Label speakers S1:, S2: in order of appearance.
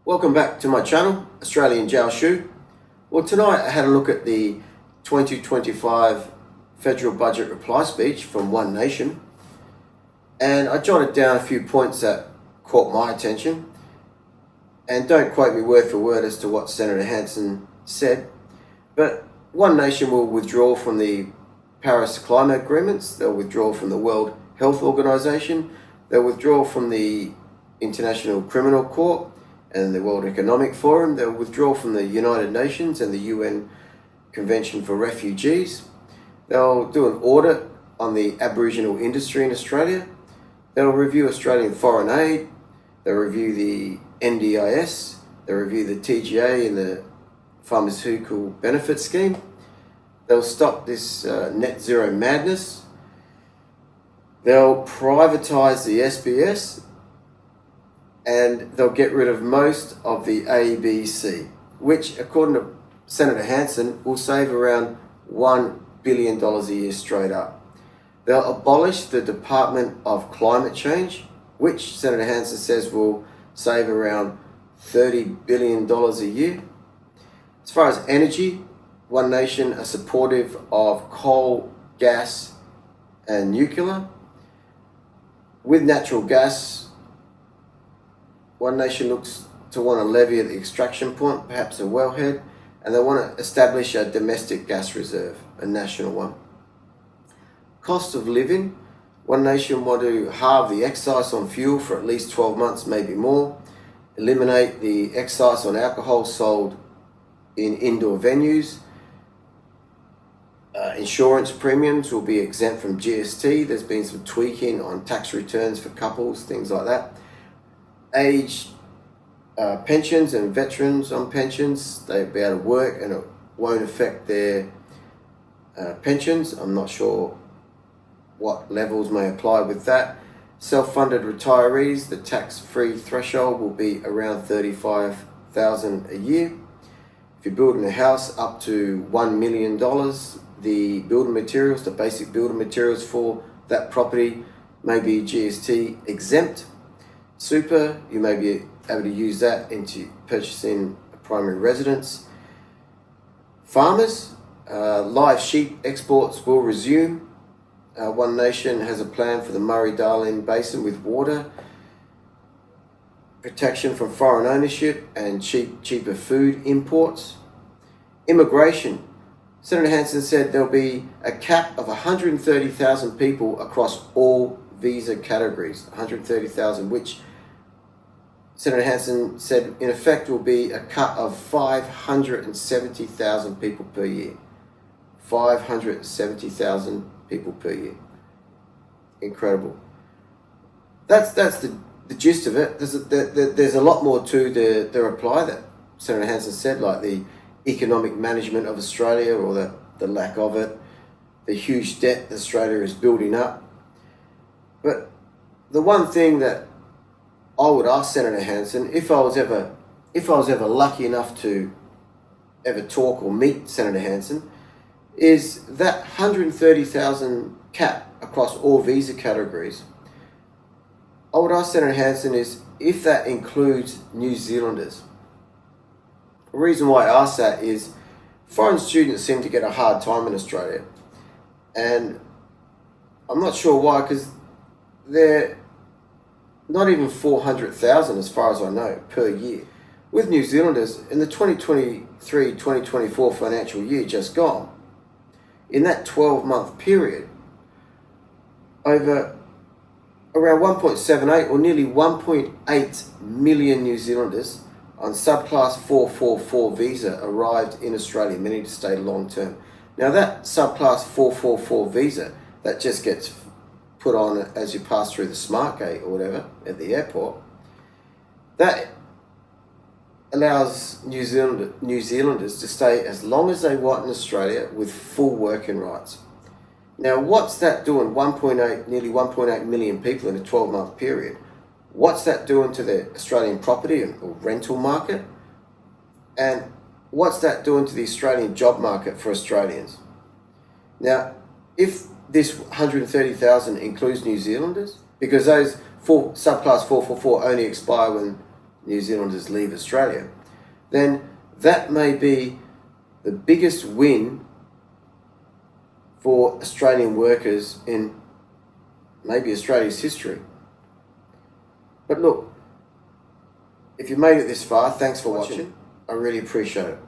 S1: Welcome back to my channel, Australian Jiao Shu. Well, tonight I had a look at the 2025 federal budget reply speech from One Nation, and I jotted down a few points that caught my attention. And don't quote me word for word as to what Senator Hanson said, but One Nation will withdraw from the Paris climate agreements, they'll withdraw from the World Health Organization, they'll withdraw from the International Criminal Court and the World Economic Forum, they'll withdraw from the United Nations and the UN Convention for Refugees, they'll do an audit on the Aboriginal industry in Australia, they'll review Australian foreign aid, they'll review the NDIS, they'll review the TGA and the Pharmaceutical Benefit Scheme, they'll stop this net zero madness, they'll privatise the SBS, and they'll get rid of most of the ABC, which, according to Senator Hanson, will save around $1 billion a year straight up. They'll abolish the Department of Climate Change, which Senator Hanson says will save around $30 billion a year. As far as energy, One Nation are supportive of coal, gas, and nuclear. With natural gas, One Nation looks to want to levy at the extraction point, perhaps a wellhead, and they want to establish a domestic gas reserve, a national one. Cost of living, One Nation want to halve the excise on fuel for at least 12 months, maybe more, eliminate the excise on alcohol sold in indoor venues. Insurance premiums will be exempt from GST. There's been some tweaking on tax returns for couples, things like that. Age pensions and veterans on pensions, they'll be able to work and it won't affect their pensions. I'm not sure what levels may apply with that. Self-funded retirees, the tax-free threshold will be around $35,000 a year. If you're building a house up to $1 million, the building materials, the basic building materials for that property may be GST exempt. Super, you may be able to use that into purchasing a primary residence. Farmers, live sheep exports will resume. One Nation has a plan for the Murray-Darling Basin with water, protection from foreign ownership, and cheaper food imports. Immigration, Senator Hanson said there'll be a cap of 130,000 people across all visa categories, 130,000, which Senator Hanson said in effect will be a cut of 570,000 people per year. 570,000 people per year. Incredible. That's the gist of it. There's a lot more to the reply that Senator Hanson said, like the economic management of Australia, or the lack of it, the huge debt that Australia is building up. But the one thing that I would ask Senator Hanson, if I was ever lucky enough to ever talk or meet Senator Hanson, is that 130,000 cap across all visa categories. I would ask Senator Hanson is if that includes New Zealanders. The reason why I ask that is foreign students seem to get a hard time in Australia, and I'm not sure why, because they're not even 400,000 as far as I know per year. With New Zealanders, in the 2023-2024 financial year just gone, in that 12-month period, over around 1.78 or nearly 1.8 million New Zealanders on subclass 444 visa arrived in Australia, meaning to stay long term. Now that subclass 444 visa, that just gets put on as you pass through the smart gate or whatever at the airport, that allows New Zealanders to stay as long as they want in Australia with full working rights. Now, what's that doing? Nearly 1.8 million people in a 12-month period. What's that doing to the Australian property or rental market? And what's that doing to the Australian job market for Australians? Now, if this 130,000 includes New Zealanders, because those subclass 444 only expire when New Zealanders leave Australia, then that may be the biggest win for Australian workers in maybe Australia's history. But look, if you made it this far, thanks for watching. I really appreciate it.